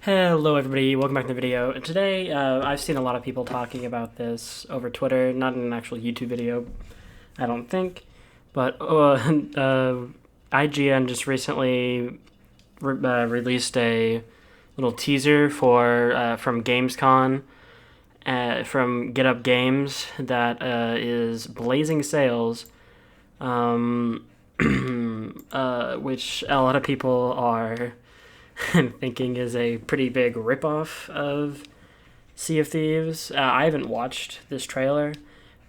Hello everybody, welcome back to the video. And today, I've seen a lot of people talking about this over Twitter, not in an actual YouTube video, I don't think, but IGN just recently released a little teaser for from Gamescom, from Get Up Games, that is blazing sales, which a lot of people are thinking is a pretty big ripoff of Sea of Thieves. I haven't watched this trailer,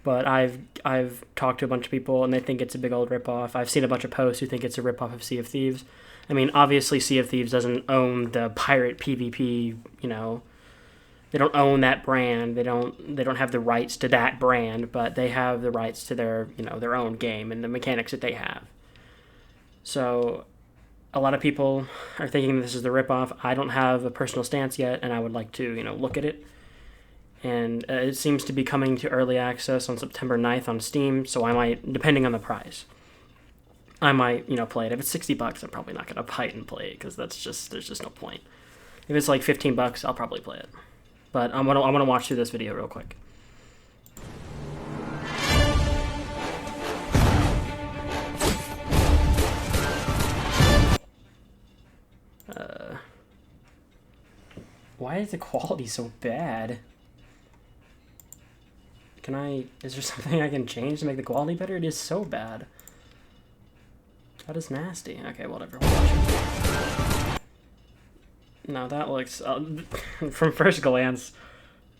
but I've talked to a bunch of people and they think it's a big old ripoff. I've seen a bunch of posts who think it's a ripoff of Sea of Thieves. I mean, obviously Sea of Thieves doesn't own the pirate PvP, they don't own that brand. They don't have the rights to that brand, but they have the rights to their own game and the mechanics that they have. So a lot of people are thinking this is the ripoff. I don't have a personal stance yet, and I would like to, look at it. And it seems to be coming to early access on September 9th on Steam, so I might, depending on the price, I might, play it. If it's $60, I'm probably not going to buy it and play it, because there's just no point. If it's like $15, I'll probably play it. But I want to watch through this video real quick. Why is the quality so bad? Is there something I can change to make the quality better? It is so bad. That is nasty. Okay, whatever. We'll watch it. No, that looks, from first glance,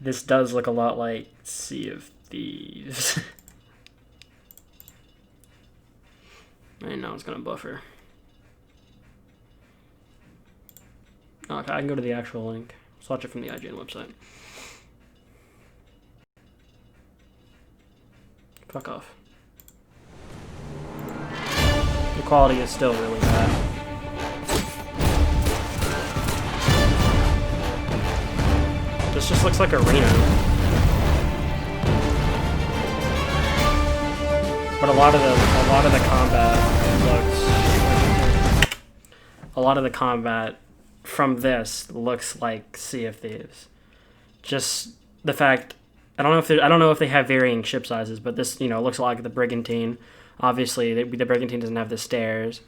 this does look a lot like Sea of Thieves. I know it's gonna buffer. Okay, I can go to the actual link. Let's watch it from the IGN website. Fuck off. The quality is still really bad. This just looks like Arena. But a lot of the combat from this looks like Sea of Thieves. Just the fact, I don't know if they have varying ship sizes, but this looks a lot like the Brigantine. Obviously, the Brigantine doesn't have the stairs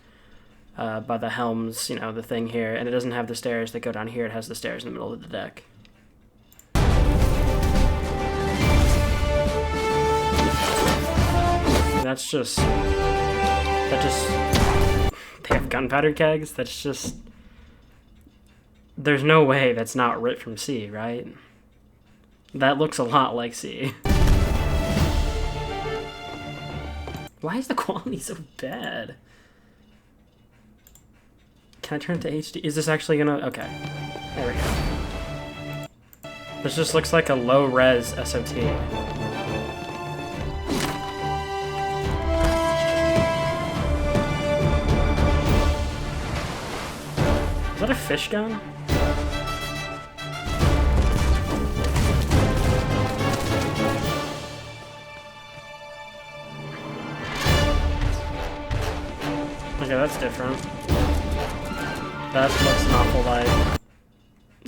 by the helms, the thing here, and it doesn't have the stairs that go down here. It has the stairs in the middle of the deck. They have gunpowder kegs. There's no way that's not ripped from sea, right? That looks a lot like sea. Why is the quality so bad? Can I turn it to HD? Is this actually gonna... Okay. There we go. This just looks like a low-res SOT. Is that a fish gun? Okay, that's different. That looks an awful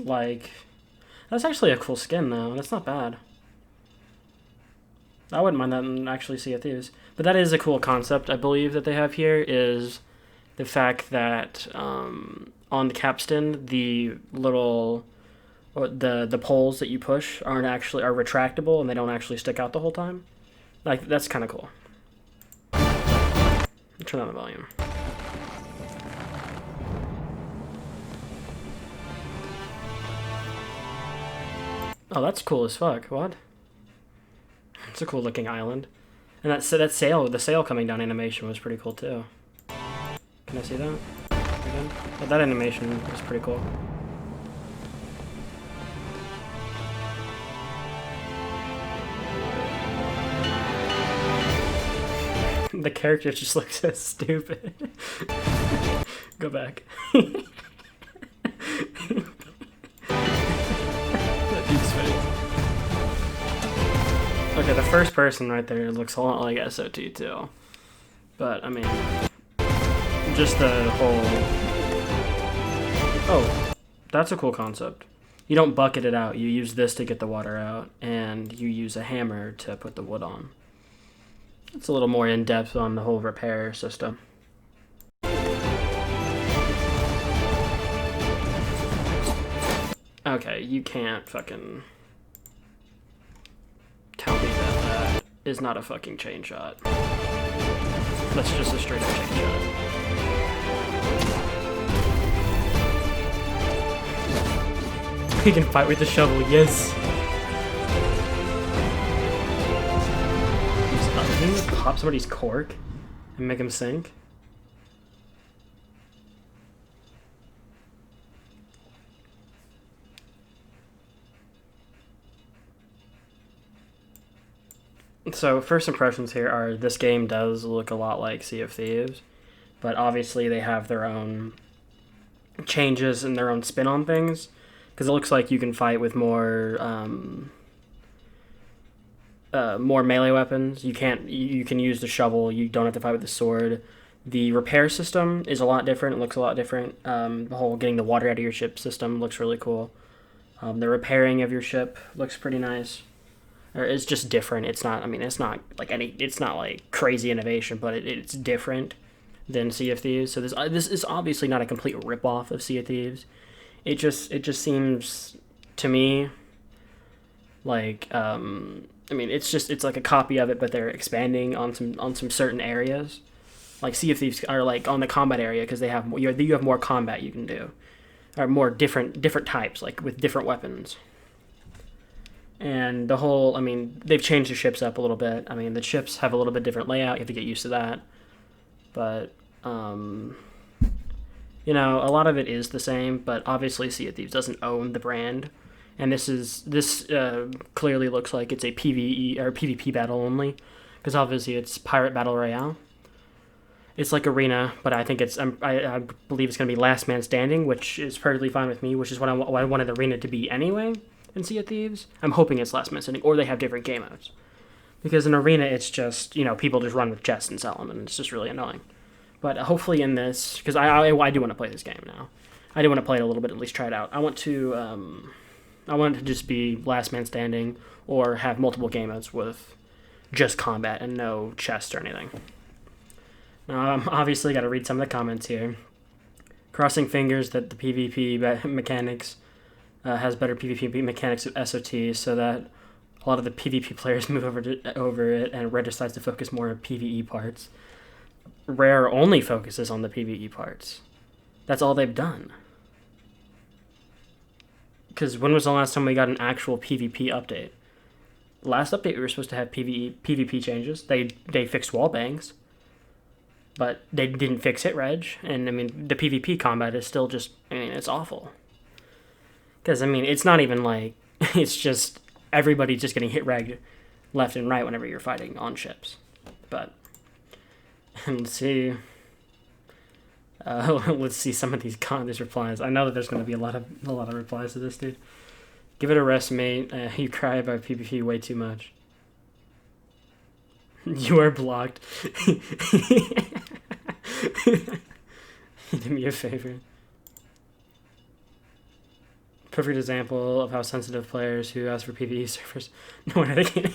like... That's actually a cool skin, though. That's not bad. I wouldn't mind that in actually Sea of Thieves. But that is a cool concept, I believe, that they have here, is the fact that on the capstan, the little... the poles that you push are retractable, and they don't actually stick out the whole time. Like, that's kind of cool. Turn on the volume. Oh, that's cool as fuck. What? It's a cool looking island. And the sail coming down animation was pretty cool too. Can I see that? Again? Oh, that animation was pretty cool. The character just looks so stupid. Go back. Okay, the first person right there looks a lot like SOT too. But, I mean, just the whole... Oh, That's a cool concept. You don't bucket it out. You use this to get the water out, and you use a hammer to put the wood on. It's a little more in-depth on the whole repair system. Okay, you can't fucking tell me that that is not a fucking chain shot. That's just a straight up chain shot. He can fight with the shovel, yes! Can you pop somebody's cork and make him sink? So first impressions here are this game does look a lot like Sea of Thieves, but obviously they have their own changes and their own spin on things, because it looks like you can fight with more melee weapons. You can use the shovel. You don't have to fight with the sword. The repair system is a lot different. It looks a lot different. The whole getting the water out of your ship system looks really cool. The repairing of your ship looks pretty nice. Or it's just different. It's not. I mean, it's not like it's not like crazy innovation, but it's different than Sea of Thieves. So this is obviously not a complete ripoff of Sea of Thieves. It just seems to me like I mean, it's like a copy of it, but they're expanding on some certain areas. Like Sea of Thieves are like on the combat area because you have more combat you can do, or more different types, like with different weapons. And the whole, I mean, they've changed the ships up a little bit. I mean, the ships have a little bit different layout. You have to get used to that. But, you know, a lot of it is the same, but obviously Sea of Thieves doesn't own the brand. And this clearly looks like it's a PvE or PvP battle only, because obviously it's Pirate Battle Royale. It's like Arena, but I think I believe it's going to be Last Man Standing, which is perfectly fine with me, which is what I wanted Arena to be anyway. In Sea of Thieves, I'm hoping it's Last Man Standing, or they have different game modes. Because in Arena, it's just, you know, people just run with chests and sell them, and it's just really annoying. But hopefully in this, because I do want to play this game now. I do want to play it a little bit, at least try it out. I want it to just be Last Man Standing, or have multiple game modes with just combat and no chests or anything. Now, I'm obviously got to read some of the comments here. Crossing fingers that the PvP mechanics has better PvP mechanics of SOT, so that a lot of the PvP players move over it, and Rare decides to focus more on PvE parts. Rare only focuses on the PvE parts. That's all they've done. Because when was the last time we got an actual PvP update? Last update we were supposed to have PvP changes. They fixed wall bangs, but they didn't fix hit reg, and I mean the PvP combat is still just, I mean, it's awful. Because, I mean, it's not even like, it's just everybody just getting hit ragged left and right whenever you're fighting on ships. But, let's see. Let's see some of these replies. I know that there's going to be a lot of replies to this, dude. Give it a rest, mate. You cry about PvP way too much. You are blocked. Do me a favor. Perfect example of how sensitive players who ask for PvE servers know how they can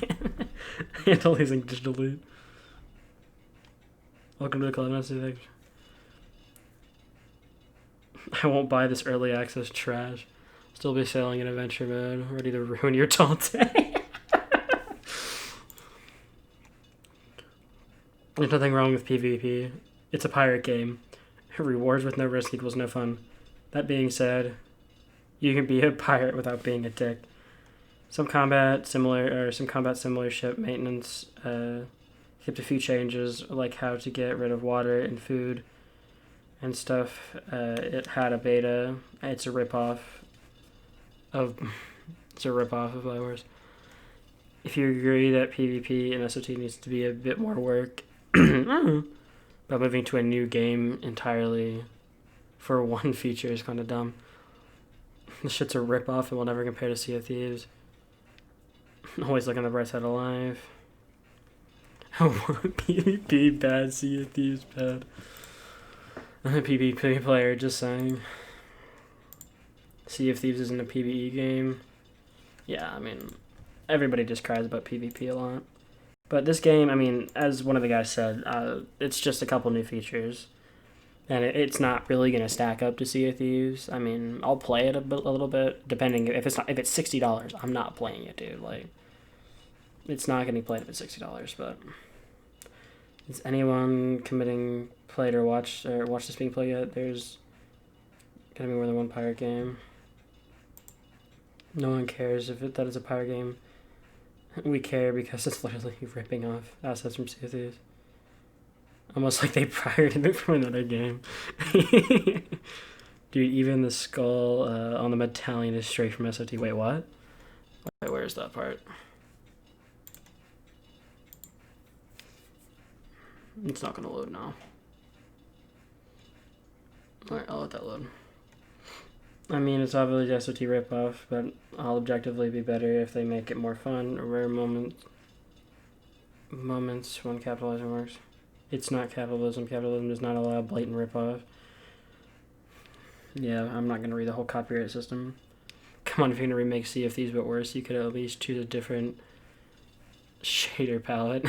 handle using digital loot. Welcome to the club, message. I won't buy this early access trash. Still be sailing in adventure mode, ready to ruin your tall day. There's nothing wrong with PvP. It's a pirate game. Rewards with no risk equals no fun. That being said, you can be a pirate without being a dick. Some combat similar ship maintenance kept a few changes, like how to get rid of water and food and stuff. It had a beta. It's a ripoff of Flowers. If you agree that PvP and SOT needs to be a bit more work, but moving to a new game entirely for one feature is kind of dumb. This shit's a ripoff and will never compare to Sea of Thieves. Always look on the bright side of life. PvP bad, Sea of Thieves bad. I'm a PvP player, just saying. Sea of Thieves isn't a PvE game. Yeah, I mean, everybody just cries about PvP a lot. But this game, I mean, as one of the guys said, it's just a couple new features. And it's not really going to stack up to Sea of Thieves. I mean, I'll play it a little bit, depending if it's $60, I'm not playing it, dude. Like, it's not getting played if it's $60. But is anyone played or watched this being played yet? There's gonna be more than one pirate game. No one cares if that is a pirate game. We care because it's literally ripping off assets from Sea of Thieves. Almost like they pirated it from another game. Dude, even the skull on the medallion is straight from SOT. Wait, what? Wait, where's that part? It's not gonna load now. Alright, I'll let that load. I mean, it's obviously the SOT ripoff, but I'll objectively be better if they make it more fun. Rare moments when capitalism works. It's not capitalism. Capitalism does not allow blatant ripoff. Yeah, I'm not going to read the whole copyright system. Come on, if you're going to remake Sea of Thieves but worse, you could at least choose a different shader palette.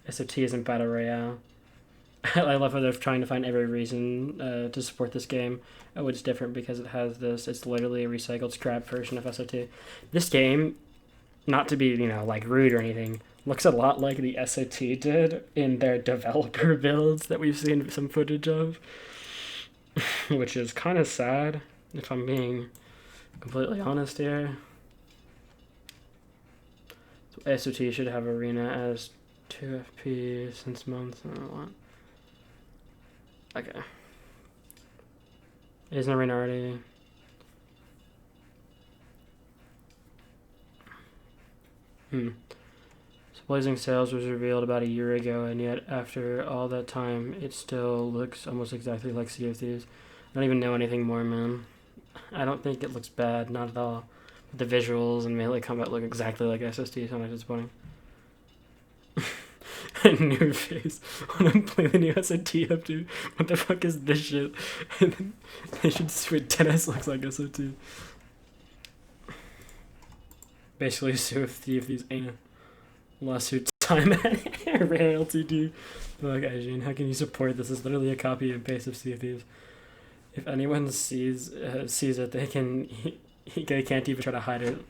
SOT isn't Battle Royale. I love how they're trying to find every reason to support this game. Oh, it's different because it has this. It's literally a recycled scrap version of SOT. This game, not to be, like rude or anything, looks a lot like the SOT did in their developer builds that we've seen some footage of. Which is kind of sad, if I'm being completely honest here. So SOT should have Arena as 2FP since months. I don't know what. Okay. Isn't Arena already? So Blazing Sails was revealed about a year ago, and yet after all that time, it still looks almost exactly like Sea of Thieves. I don't even know anything more, man. I don't think it looks bad, not at all. But the visuals and melee combat look exactly like SST, so I'm disappointing. New face. When I play the new SOT up, dude. What the fuck is this shit? They should switch. Tennis looks like SOT. Basically, Sea of Thieves ain't a lawsuit time at Rare LTD. Like, Ajin, how can you support this? It's literally a copy and paste of Sea of Thieves. If anyone sees it, they can't even try to hide it.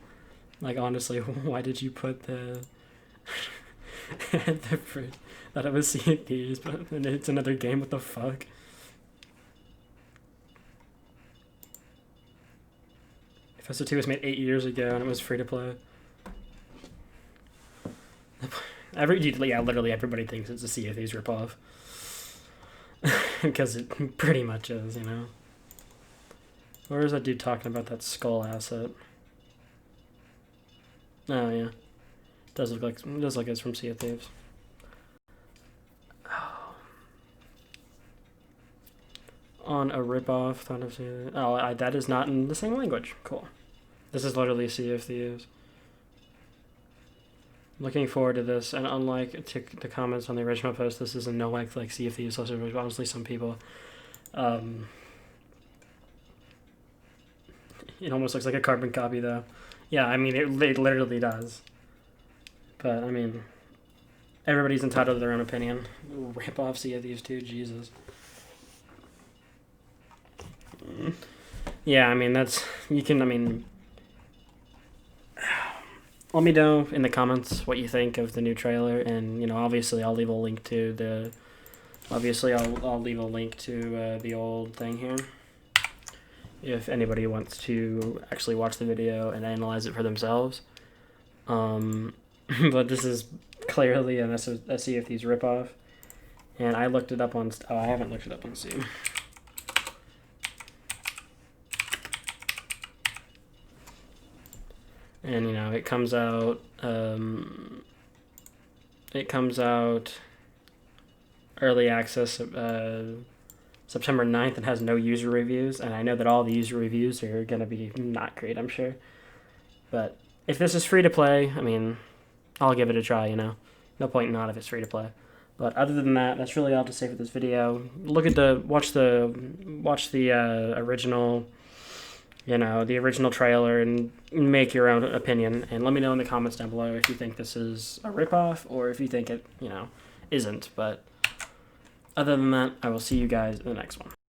Like, honestly, why did you put the the fridge that it was Sea of Thieves, but it's another game? What the fuck? If SO2 was made 8 years ago and it was free to play. Literally everybody thinks it's a Sea of Thieves ripoff. Because it pretty much is, Where is that dude talking about that skull asset? Oh, yeah. Does look like it's from Sea of Thieves. Oh. On a ripoff, thought of Sea of Thieves. Oh, that is not in the same language. Cool. This is literally Sea of Thieves. Looking forward to this, and unlike the comments on the original post, this is in no way like Sea of Thieves. Also, honestly, some people, it almost looks like a carbon copy, though. Yeah, I mean, it literally does. But I mean, everybody's entitled to their own opinion. Rip off Sea of Thieves 2, Jesus. Yeah, I mean, let me know in the comments what you think of the new trailer, and obviously I'll leave a link to the the old thing here if anybody wants to actually watch the video and analyze it for themselves. But this is clearly a Sea of Thieves ripoff, and I looked it up on. Oh, I haven't looked it up on Steam. And it comes out. Early access September 9th and has no user reviews, and I know that all the user reviews are gonna be not great, I'm sure. But if this is free to play, I mean, I'll give it a try. No point not if it's free to play. But other than that, that's really all to say for this video. Watch the original the original trailer and make your own opinion. And let me know in the comments down below if you think this is a ripoff or if you think it, isn't. But other than that, I will see you guys in the next one.